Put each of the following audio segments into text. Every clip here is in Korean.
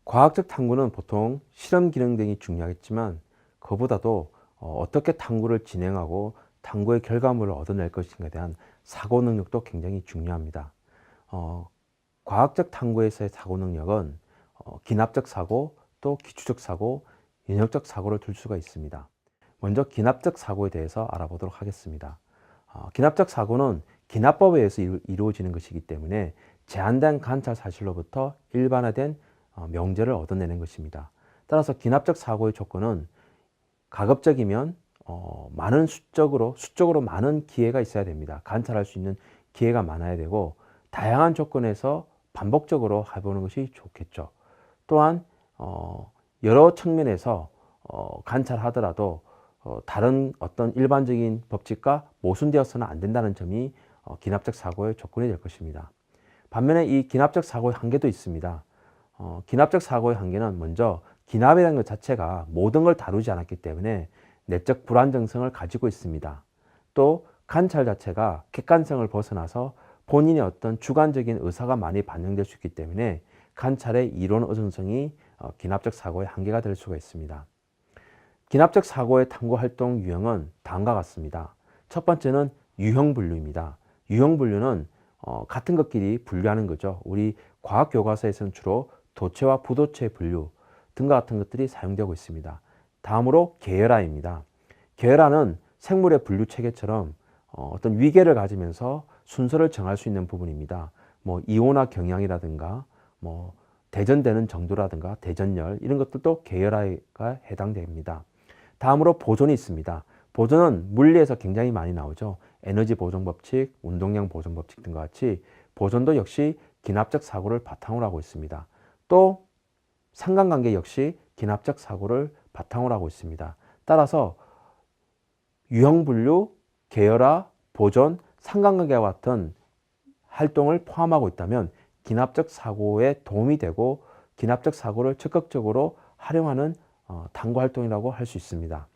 과학적 탐구는 보통 실험 기능 등이 중요하겠지만 그보다도 어떻게 탐구를 진행하고 탐구의 결과물을 얻어낼 것인가에 대한 사고 능력도 굉장히 중요합니다. 과학적 탐구에서의 사고 능력은 기납적 사고, 또 기초적 사고, 연역적 사고를 둘 수가 있습니다. 먼저 기납적 사고에 대해서 알아보도록 하겠습니다. 기납적 사고는 기납법에 의해서 이루어지는 것이기 때문에 제한된 관찰 사실로부터 일반화된 명제를 얻어내는 것입니다. 따라서 기납적 사고의 조건은 가급적이면 많은 수적으로 많은 기회가 있어야 됩니다. 관찰할 수 있는 기회가 많아야 되고 다양한 조건에서 반복적으로 해보는 것이 좋겠죠. 또한 여러 측면에서 관찰하더라도 다른 어떤 일반적인 법칙과 모순되어서는 안 된다는 점이 기납적 사고의 조건이 될 것입니다. 반면에 이 기납적 사고의 한계도 있습니다. 기납적 사고의 한계는 먼저 기납이라는 것 자체가 모든 걸 다루지 않았기 때문에 내적 불안정성을 가지고 있습니다. 또 관찰 자체가 객관성을 벗어나서 본인의 어떤 주관적인 의사가 많이 반영될 수 있기 때문에 관찰의 이론 의존성이 기납적 사고의 한계가 될 수가 있습니다. 기납적 사고의 탐구 활동 유형은 다음과 같습니다. 첫 번째는 유형 분류입니다. 유형 분류는 같은 것끼리 분류하는 거죠. 우리 과학 교과서에서는 주로 도체와 부도체 분류 등과 같은 것들이 사용되고 있습니다. 다음으로 계열화입니다. 계열화는 생물의 분류 체계처럼 어떤 위계를 가지면서 순서를 정할 수 있는 부분입니다. 뭐 이온화 경향이라든가 뭐 대전되는 정도라든가 대전열 이런 것들도 계열화가 해당됩니다. 다음으로 보존이 있습니다. 보존은 물리에서 굉장히 많이 나오죠. 에너지 보존 법칙, 운동량 보존 법칙 등과 같이 보존도 역시 기납적 사고를 바탕으로 하고 있습니다. 또 상관관계 역시 기납적 사고를 바탕으로 하고 있습니다. 따라서 유형 분류, 계열화, 보존, 상관관계와 같은 활동을 포함하고 있다면 기납적 사고에 도움이 되고 기납적 사고를 적극적으로 활용하는 탐구 활동이라고 할 수 있습니다.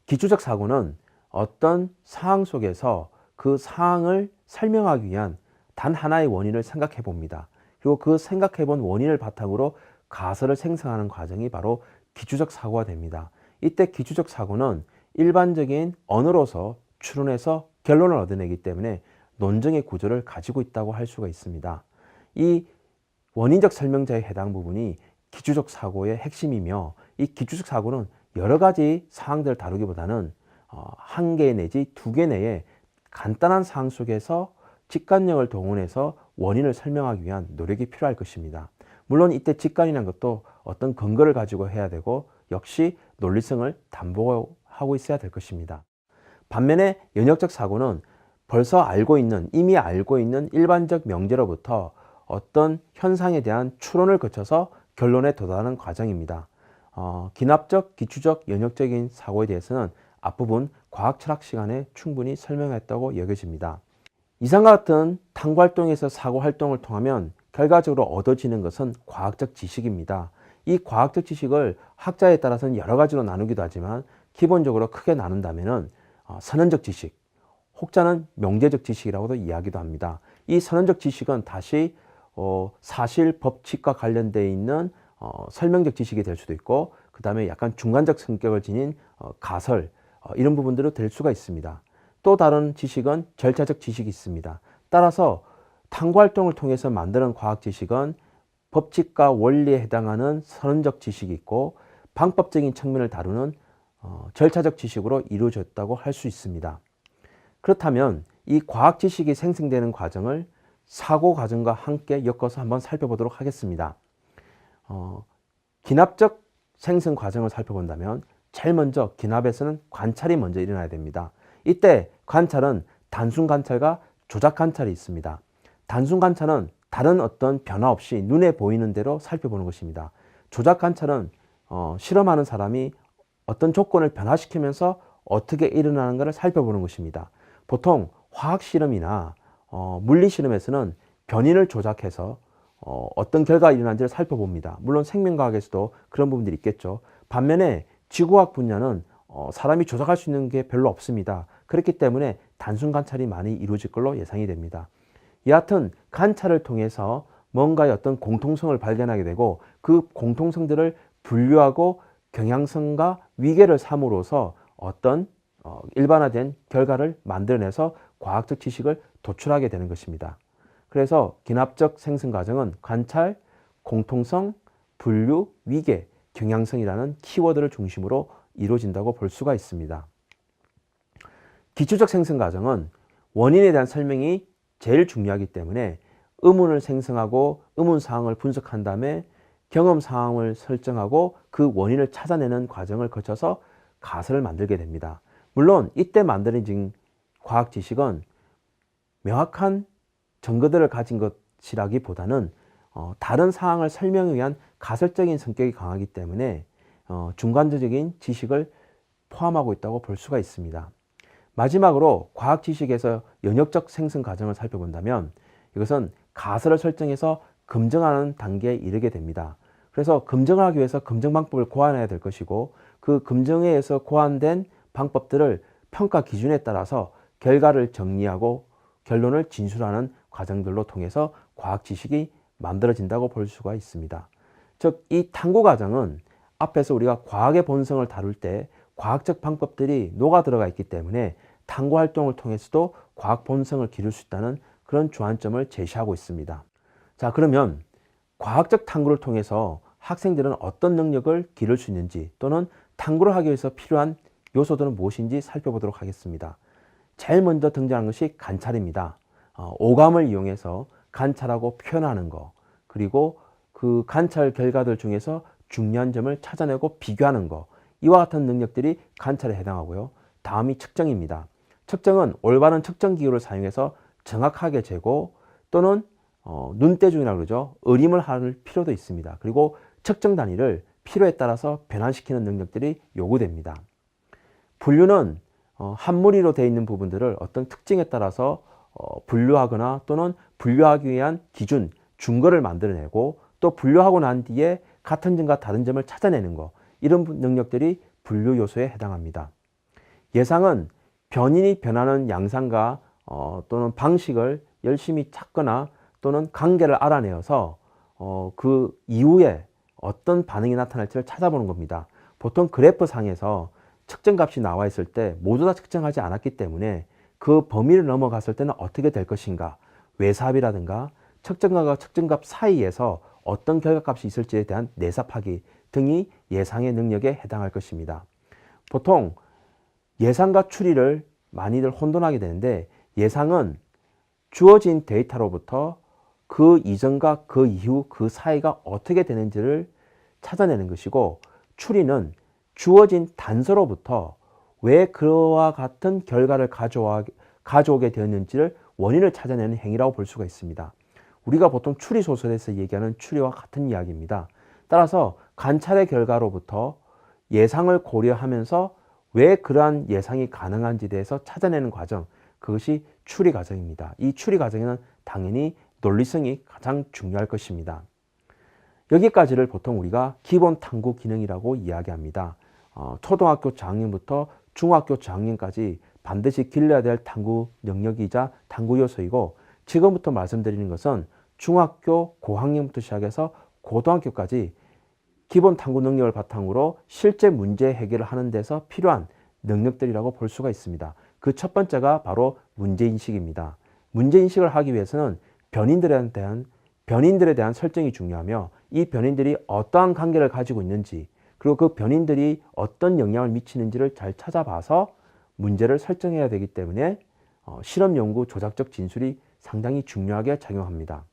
기초적 사고는 어떤 상황 속에서 그 상황을 설명하기 위한 단 하나의 원인을 생각해 봅니다. 그리고 그 생각해 본 원인을 바탕으로 가설을 생성하는 과정이 바로 기초적 사고가 됩니다. 이때 기초적 사고는 일반적인 언어로서 추론해서 결론을 얻어내기 때문에 논증의 구조를 가지고 있다고 할 수가 있습니다. 이 원인적 설명자에 해당 부분이 기초적 사고의 핵심이며 이 기초적 사고는 여러 가지 사항들을 다루기보다는 한 개 내지 두 개 내에 간단한 사항 속에서 직관력을 동원해서 원인을 설명하기 위한 노력이 필요할 것입니다. 물론 이때 직관이라는 것도 어떤 근거를 가지고 해야 되고 역시 논리성을 담보하고 있어야 될 것입니다. 반면에 연역적 사고는 벌써 이미 알고 있는 일반적 명제로부터 어떤 현상에 대한 추론을 거쳐서 결론에 도달하는 과정입니다. 기납적, 기초적, 연역적인 사고에 대해서는 앞부분 과학 철학 시간에 충분히 설명했다고 여겨집니다. 이상과 같은 탐구 활동에서 사고 활동을 통하면 결과적으로 얻어지는 것은 과학적 지식입니다. 이 과학적 지식을 학자에 따라서는 여러 가지로 나누기도 하지만 기본적으로 크게 나눈다면 선언적 지식, 혹자는 명제적 지식이라고도 이야기도 합니다. 이 선언적 지식은 다시 사실 법칙과 관련되어 있는 설명적 지식이 될 수도 있고 그 다음에 약간 중간적 성격을 지닌 가설 이런 부분들로 될 수가 있습니다. 또 다른 지식은 절차적 지식이 있습니다. 따라서 탐구 활동을 통해서 만드는 과학 지식은 법칙과 원리에 해당하는 선언적 지식이 있고 방법적인 측면을 다루는 절차적 지식으로 이루어졌다고 할 수 있습니다. 그렇다면 이 과학 지식이 생성되는 과정을 사고 과정과 함께 엮어서 한번 살펴보도록 하겠습니다. 기납적 생성 과정을 살펴본다면 제일 먼저 기납에서는 관찰이 먼저 일어나야 됩니다. 이때 관찰은 단순 관찰과 조작 관찰이 있습니다. 단순 관찰은 다른 어떤 변화 없이 눈에 보이는 대로 살펴보는 것입니다. 조작 관찰은 실험하는 사람이 어떤 조건을 변화시키면서 어떻게 일어나는가를 살펴보는 것입니다. 보통 화학 실험이나 물리 실험에서는 변인을 조작해서 어떤 결과가 일어난지를 살펴봅니다. 물론 생명과학에서도 그런 부분들이 있겠죠. 반면에 지구과학 분야는 사람이 조작할 수 있는 게 별로 없습니다. 그렇기 때문에 단순 관찰이 많이 이루어질 걸로 예상이 됩니다. 여하튼 관찰을 통해서 뭔가의 어떤 공통성을 발견하게 되고 그 공통성들을 분류하고 경향성과 위계를 삼으로써 어떤 일반화된 결과를 만들어내서 과학적 지식을 도출하게 되는 것입니다. 그래서 기납적 생성 과정은 관찰, 공통성, 분류, 위계, 경향성이라는 키워드를 중심으로 이루어진다고 볼 수가 있습니다. 기초적 생성 과정은 원인에 대한 설명이 제일 중요하기 때문에 의문을 생성하고 의문 사항을 분석한 다음에 경험 상황을 설정하고 그 원인을 찾아내는 과정을 거쳐서 가설을 만들게 됩니다. 물론 이때 만들어진 과학 지식은 명확한 증거들을 가진 것이라기보다는 다른 사항을 설명을 위한 가설적인 성격이 강하기 때문에 중간적인 지식을 포함하고 있다고 볼 수가 있습니다. 마지막으로 과학 지식에서 영역적 생성 과정을 살펴본다면 이것은 가설을 설정해서 검증하는 단계에 이르게 됩니다. 그래서 검증을 하기 위해서 검증 방법을 고안해야 될 것이고 그 검증에 의해서 고안된 방법들을 평가 기준에 따라서 결과를 정리하고 결론을 진술하는 과정들로 통해서 과학 지식이 만들어진다고 볼 수가 있습니다. 즉, 이 탐구 과정은 앞에서 우리가 과학의 본성을 다룰 때 과학적 방법들이 녹아 들어가 있기 때문에 탐구 활동을 통해서도 과학 본성을 기를 수 있다는 그런 주안점을 제시하고 있습니다. 자, 그러면 과학적 탐구를 통해서 학생들은 어떤 능력을 기를 수 있는지 또는 탐구를 하기 위해서 필요한 요소들은 무엇인지 살펴보도록 하겠습니다. 제일 먼저 등장하는 것이 관찰입니다. 오감을 이용해서 관찰하고 표현하는 것, 그리고 그 관찰 결과들 중에서 중요한 점을 찾아내고 비교하는 것, 이와 같은 능력들이 관찰에 해당하고요. 다음이 측정입니다. 측정은 올바른 측정 기구를 사용해서 정확하게 재고 또는 눈대중이라고 그러죠. 어림을 할 필요도 있습니다. 그리고 측정 단위를 필요에 따라서 변환시키는 능력들이 요구됩니다. 분류는 한 무리로 되어 있는 부분들을 어떤 특징에 따라서 분류하거나 또는 분류하기 위한 기준, 준거를 만들어내고 또 분류하고 난 뒤에 같은 점과 다른 점을 찾아내는 것, 이런 능력들이 분류 요소에 해당합니다. 예상은 변인이 변하는 양상과 또는 방식을 열심히 찾거나 또는 관계를 알아내어서 그 이후에 어떤 반응이 나타날지를 찾아보는 겁니다. 보통 그래프 상에서 측정값이 나와 있을 때 모두 다 측정하지 않았기 때문에 그 범위를 넘어갔을 때는 어떻게 될 것인가, 외삽이라든가 측정값과 측정값 사이에서 어떤 결과값이 있을지에 대한 내삽하기 등이 예상의 능력에 해당할 것입니다. 보통 예상과 추리를 많이들 혼돈하게 되는데 예상은 주어진 데이터로부터 그 이전과 그 이후 그 사이가 어떻게 되는지를 찾아내는 것이고 추리는 주어진 단서로부터 왜 그와 같은 결과를 가져오게 되었는지를 원인을 찾아내는 행위라고 볼 수가 있습니다. 우리가 보통 추리 소설에서 얘기하는 추리와 같은 이야기입니다. 따라서 관찰의 결과로부터 예상을 고려하면서 왜 그러한 예상이 가능한지에 대해서 찾아내는 과정, 그것이 추리 과정입니다. 이 추리 과정에는 당연히 논리성이 가장 중요할 것입니다. 여기까지를 보통 우리가 기본 탐구 기능이라고 이야기합니다. 초등학교 저학년부터 중학교 저학년까지 반드시 길러야 될 탐구 영역이자 탐구 요소이고 지금부터 말씀드리는 것은 중학교 고학년부터 시작해서 고등학교까지 기본 탐구 능력을 바탕으로 실제 문제 해결을 하는 데서 필요한 능력들이라고 볼 수가 있습니다. 그 첫 번째가 바로 문제인식입니다. 문제인식을 하기 위해서는 변인들에 대한 설정이 중요하며 이 변인들이 어떠한 관계를 가지고 있는지 그리고 그 변인들이 어떤 영향을 미치는지를 잘 찾아봐서 문제를 설정해야 되기 때문에 실험 연구 조작적 진술이 상당히 중요하게 작용합니다.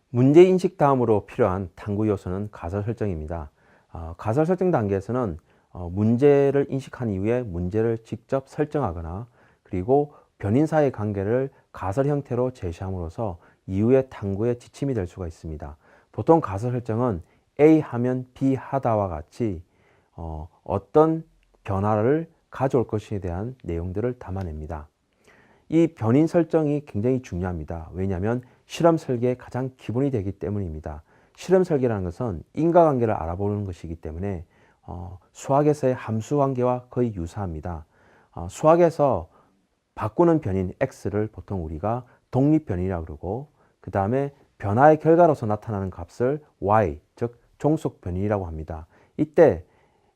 문제인식 다음으로 필요한 탐구 요소는 가설 설정입니다. 가설 설정 단계에서는 문제를 인식한 이후에 문제를 직접 설정하거나 그리고 변인 사이의 관계를 가설 형태로 제시함으로써 이후의 탐구의 지침이 될 수가 있습니다. 보통 가설 설정은 A 하면 B 하다와 같이 어떤 변화를 가져올 것에 대한 내용들을 담아냅니다. 이 변인 설정이 굉장히 중요합니다. 왜냐하면 실험 설계의 가장 기본이 되기 때문입니다. 실험 설계라는 것은 인과관계를 알아보는 것이기 때문에 수학에서의 함수 관계와 거의 유사합니다. 수학에서 바꾸는 변인 x를 보통 우리가 독립변이라고 그러고, 그 다음에 변화의 결과로서 나타나는 값을 y, 즉 종속변이라고 합니다. 이때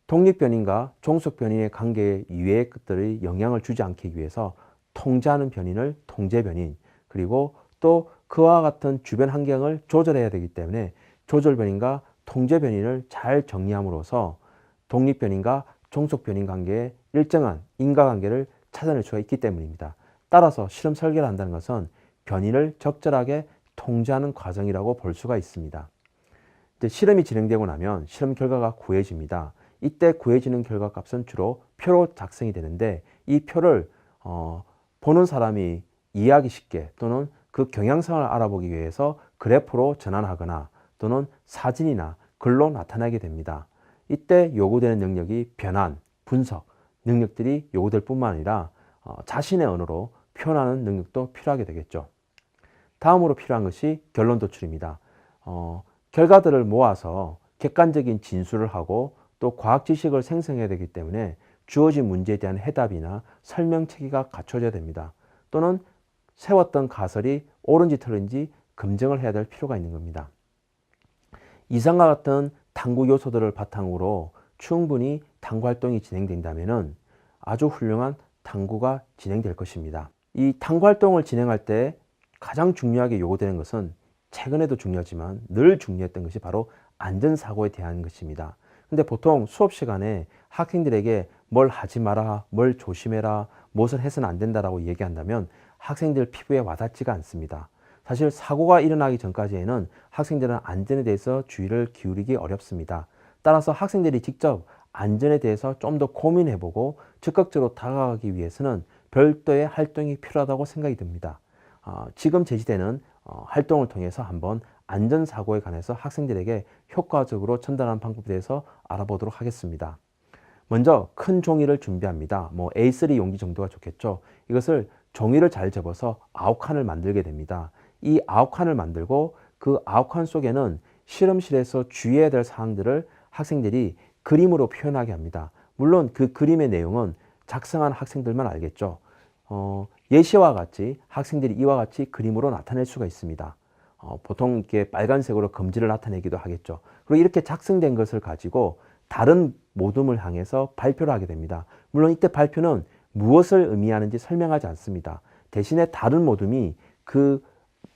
독립변인과 종속변인의 관계 이외의 것들의 영향을 주지 않기 위해서 통제하는 변인을 통제변인, 그리고 또 그와 같은 주변 환경을 조절해야 되기 때문에 조절변인과 통제변인을 잘 정리함으로써 독립변인과 종속변인 관계에 일정한 인과관계를 찾아낼 수가 있기 때문입니다. 따라서 실험 설계를 한다는 것은 변인을 적절하게 통제하는 과정이라고 볼 수가 있습니다. 이제 실험이 진행되고 나면 실험 결과가 구해집니다. 이때 구해지는 결과값은 주로 표로 작성이 되는데, 이 표를 보는 사람이 이해하기 쉽게 또는 그 경향성을 알아보기 위해서 그래프로 전환하거나 또는 사진이나 글로 나타내게 됩니다. 이때 요구되는 능력이 변환, 분석 능력들이 요구될 뿐만 아니라 자신의 언어로 표현하는 능력도 필요하게 되겠죠. 다음으로 필요한 것이 결론 도출입니다. 결과들을 모아서 객관적인 진술을 하고 또 과학 지식을 생성해야 되기 때문에 주어진 문제에 대한 해답이나 설명 체계가 갖춰져야 됩니다. 또는 세웠던 가설이 옳은지 틀린지 검증을 해야 될 필요가 있는 겁니다. 이상과 같은 탐구 요소들을 바탕으로 충분히 탐구 활동이 진행된다면 아주 훌륭한 탐구가 진행될 것입니다. 이 탐구 활동을 진행할 때 가장 중요하게 요구되는 것은 최근에도 중요하지만 늘 중요했던 것이 바로 안전사고에 대한 것입니다. 근데 보통 수업 시간에 학생들에게 뭘 하지 마라, 뭘 조심해라, 무엇을 해서는 안 된다라고 얘기한다면 학생들 피부에 와닿지가 않습니다. 사실 사고가 일어나기 전까지에는 학생들은 안전에 대해서 주의를 기울이기 어렵습니다. 따라서 학생들이 직접 안전에 대해서 좀 더 고민해보고 적극적으로 다가가기 위해서는 별도의 활동이 필요하다고 생각이 듭니다. 지금 제시되는 활동을 통해서 한번 안전사고에 관해서 학생들에게 효과적으로 전달하는 방법에 대해서 알아보도록 하겠습니다. 먼저 큰 종이를 준비합니다. A3 용기 정도가 좋겠죠. 이것을 종이를 잘 접어서 9칸을 만들게 됩니다. 이 9칸을 만들고 그 9칸 속에는 실험실에서 주의해야 될 사항들을 학생들이 그림으로 표현하게 합니다. 물론 그 그림의 내용은 작성한 학생들만 알겠죠. 예시와 같이 학생들이 이와 같이 그림으로 나타낼 수가 있습니다. 보통 이렇게 빨간색으로 검지를 나타내기도 하겠죠. 그리고 이렇게 작성된 것을 가지고 다른 모둠을 향해서 발표를 하게 됩니다. 물론 이때 발표는 무엇을 의미하는지 설명하지 않습니다. 대신에 다른 모둠이 그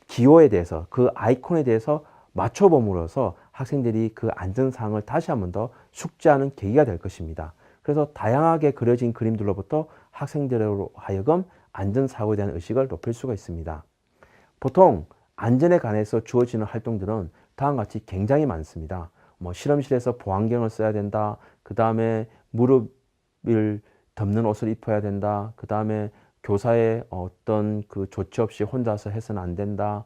기호에 대해서, 그 아이콘에 대해서 맞춰봄으로써 학생들이 그 안전사항을 다시 한 번 더 숙지하는 계기가 될 것입니다. 그래서 다양하게 그려진 그림들로부터 학생들로 하여금 안전사고에 대한 의식을 높일 수가 있습니다. 보통 안전에 관해서 주어지는 활동들은 다음과 같이 굉장히 많습니다. 실험실에서 보안경을 써야 된다. 그 다음에 무릎을 덮는 옷을 입어야 된다. 그 다음에 교사의 어떤 그 조치 없이 혼자서 해서는 안 된다.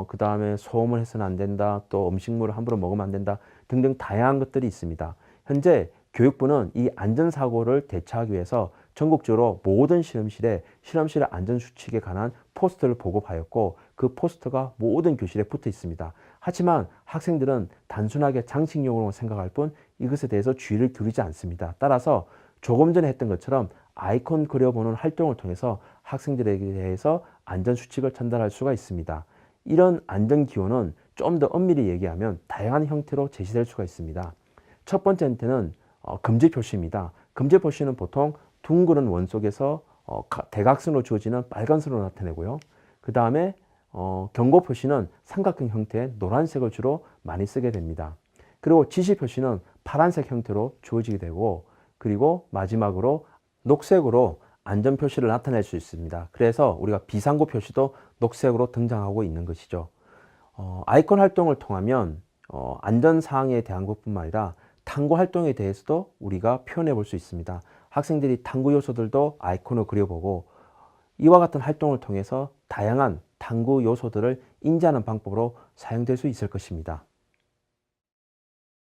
그 다음에 소음을 해서는 안 된다. 또 음식물을 함부로 먹으면 안 된다. 등등 다양한 것들이 있습니다. 현재 교육부는 이 안전사고를 대처하기 위해서 전국적으로 모든 실험실에 실험실 안전수칙에 관한 포스터를 보급하였고 그 포스터가 모든 교실에 붙어 있습니다. 하지만 학생들은 단순하게 장식용으로 생각할 뿐 이것에 대해서 주의를 기울이지 않습니다. 따라서 조금 전에 했던 것처럼 아이콘 그려보는 활동을 통해서 학생들에게 대해서 안전수칙을 전달할 수가 있습니다. 이런 안전기호는 좀 더 엄밀히 얘기하면 다양한 형태로 제시될 수가 있습니다. 첫 번째 형태는 금지 표시입니다. 금지 표시는 보통 둥그런 원 속에서 대각선으로 주어지는 빨간색으로 나타내고요. 그 다음에 경고 표시는 삼각형 형태의 노란색을 주로 많이 쓰게 됩니다. 그리고 지시 표시는 파란색 형태로 주어지게 되고, 그리고 마지막으로 녹색으로 안전 표시를 나타낼 수 있습니다. 그래서 우리가 비상구 표시도 녹색으로 등장하고 있는 것이죠. 아이콘 활동을 통하면 안전 사항에 대한 것뿐만 아니라 탐구 활동에 대해서도 우리가 표현해 볼 수 있습니다. 학생들이 탐구 요소들도 아이콘을 그려보고 이와 같은 활동을 통해서 다양한 탐구 요소들을 인지하는 방법으로 사용될 수 있을 것입니다.